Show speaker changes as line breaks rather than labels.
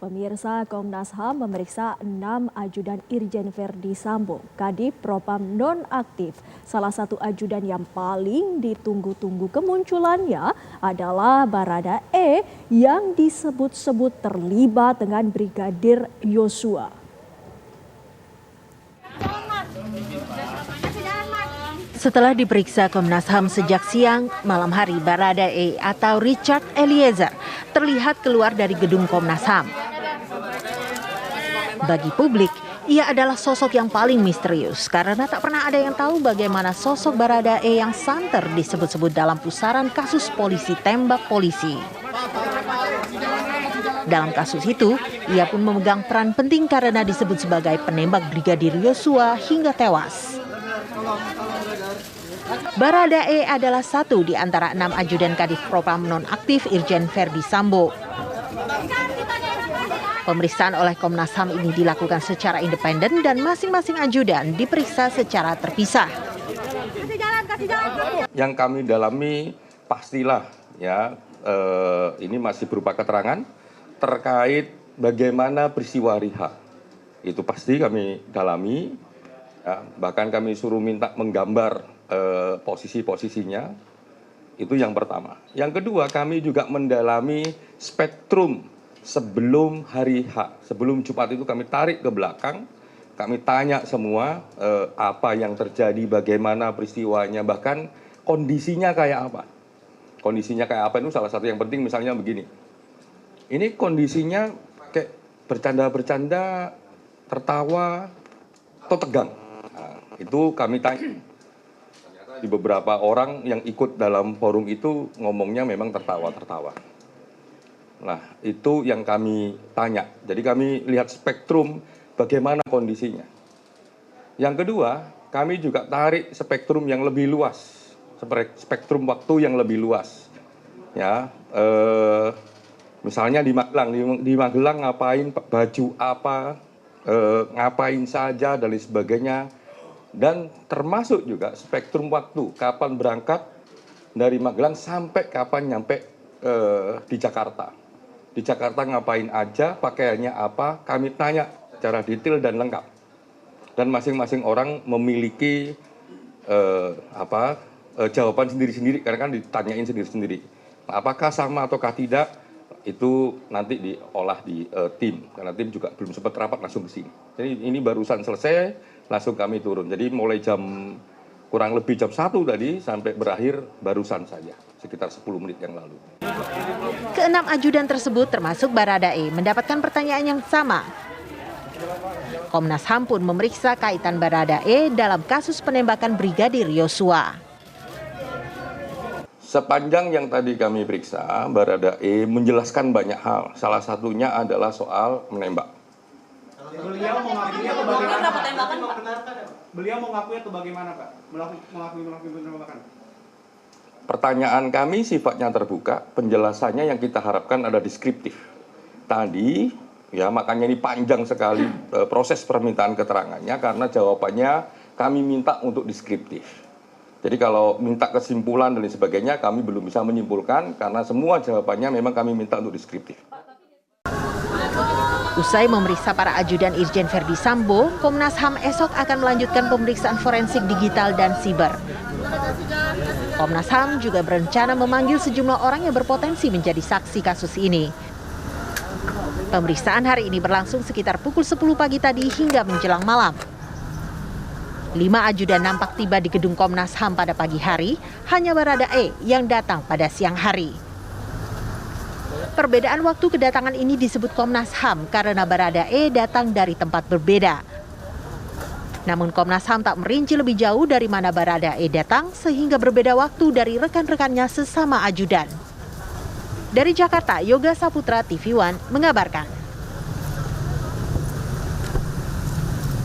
Pemirsa, Komnas HAM memeriksa 6 ajudan Irjen Verdi Sambo, Kadif Propam nonaktif. Salah satu ajudan yang paling ditunggu-tunggu kemunculannya adalah Barada E yang disebut-sebut terlibat dengan Brigadir Yosua.
Setelah diperiksa Komnas HAM sejak siang, malam hari Barada E atau Richard Eliezer terlihat keluar dari gedung Komnas HAM. Bagi publik, ia adalah sosok yang paling misterius karena tak pernah ada yang tahu bagaimana sosok Barada E yang santer disebut-sebut dalam pusaran kasus polisi tembak polisi. Dalam kasus itu, ia pun memegang peran penting karena disebut sebagai penembak Brigadir Yosua hingga tewas. Barada E adalah satu di antara 6 ajudan Kadif Propam nonaktif Irjen Verdi Sambo. Pemeriksaan oleh Komnas HAM ini dilakukan secara independen dan masing-masing ajudan diperiksa secara terpisah.
Yang kami dalami pastilah ya ini masih berupa keterangan terkait bagaimana peristiwa hari H. Itu pasti kami dalami, ya, bahkan kami suruh minta menggambar posisi-posisinya. Itu yang pertama. Yang kedua, kami juga mendalami spektrum sebelum hari H. Sebelum Jumat itu kami tarik ke belakang, kami tanya semua apa yang terjadi, bagaimana peristiwanya, bahkan kondisinya kayak apa. Kondisinya kayak apa itu salah satu yang penting, misalnya begini. Ini kondisinya kayak bercanda-bercanda, tertawa, atau tegang. Nah, itu kami tanya. Ternyata di beberapa orang yang ikut dalam forum itu ngomongnya memang tertawa-tertawa. Nah, itu yang kami tanya. Jadi kami lihat spektrum bagaimana kondisinya. Yang kedua, kami juga tarik spektrum yang lebih luas. Spektrum waktu yang lebih luas. Ya, misalnya di Magelang ngapain, baju apa, ngapain saja, dan lain sebagainya. Dan termasuk juga spektrum waktu, kapan berangkat dari Magelang sampai kapan nyampe di Jakarta. Di Jakarta ngapain aja, pakaiannya apa, kami tanya secara detail dan lengkap. Dan masing-masing orang memiliki jawaban sendiri-sendiri, karena kan ditanyain sendiri-sendiri. Nah, apakah sama ataukah tidak, itu nanti diolah di tim, karena tim juga belum sempat rapat langsung ke sini. Jadi ini barusan selesai, langsung kami turun. Jadi mulai kurang lebih jam 1 tadi sampai berakhir barusan saja, sekitar 10 menit yang lalu.
Keenam ajudan tersebut termasuk Barada E mendapatkan pertanyaan yang sama. Komnas HAM pun memeriksa kaitan Barada E dalam kasus penembakan Brigadir Yosua.
Sepanjang yang tadi kami periksa, Barada E menjelaskan banyak hal. Salah satunya adalah soal menembak.
Beliau mengakui atau bagaimana, Pak? Beliau mengakui atau bagaimana, Pak? Mengakui penembakan.
Pertanyaan kami sifatnya terbuka, penjelasannya yang kita harapkan ada deskriptif. Tadi, ya makanya ini panjang sekali proses permintaan keterangannya, karena jawabannya kami minta untuk deskriptif. Jadi kalau minta kesimpulan dan lain sebagainya, kami belum bisa menyimpulkan, karena semua jawabannya memang kami minta untuk deskriptif.
Usai memeriksa para ajudan Irjen Verdi Sambo, Komnas HAM esok akan melanjutkan pemeriksaan forensik digital dan siber. Komnas HAM juga berencana memanggil sejumlah orang yang berpotensi menjadi saksi kasus ini. Pemeriksaan hari ini berlangsung sekitar pukul 10 pagi tadi hingga menjelang malam. 5 ajudan nampak tiba di gedung Komnas HAM pada pagi hari, hanya Barada E yang datang pada siang hari. Perbedaan waktu kedatangan ini disebut Komnas HAM karena Barada E datang dari tempat berbeda. Namun Komnas HAM tak merinci lebih jauh dari mana Barada E datang sehingga berbeda waktu dari rekan-rekannya sesama ajudan. Dari Jakarta, Yoga Saputra, TV One mengabarkan.